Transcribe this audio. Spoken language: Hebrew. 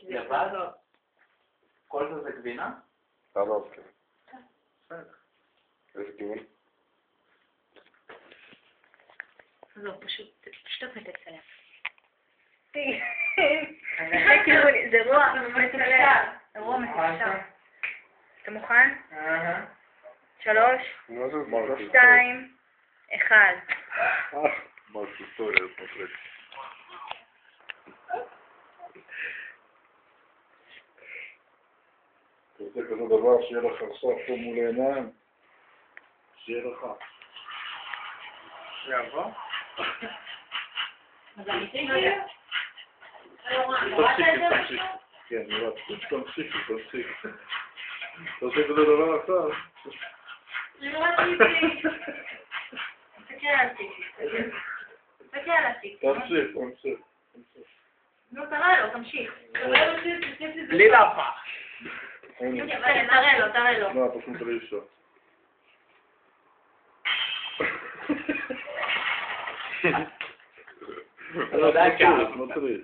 לבד או... כל זה גבינה? הרוב, כן. בסדר. איזה כיוון? לא, פשוט את מצלם. זה רוע מצלם. זה רוע מצלם. אתה מוכן? 3, 2, 1. משהו היסטוריה, פרק. אתה רוצה כזה דבר שיהיה לך חסך פה מול העיניים? שיהיה לך. שיבוא? אז אמיתי? תמשיך. כן, נראה, תמשיך. אתה עושה כזה דבר עכשיו? לא רציתי. תסתכל על הטיק. תמשיך. נו, תראה לו, תמשיך. בלי להפך. תראה לו. לא, פשוט תראה אישה. אתה יודע כמה. לא תראה.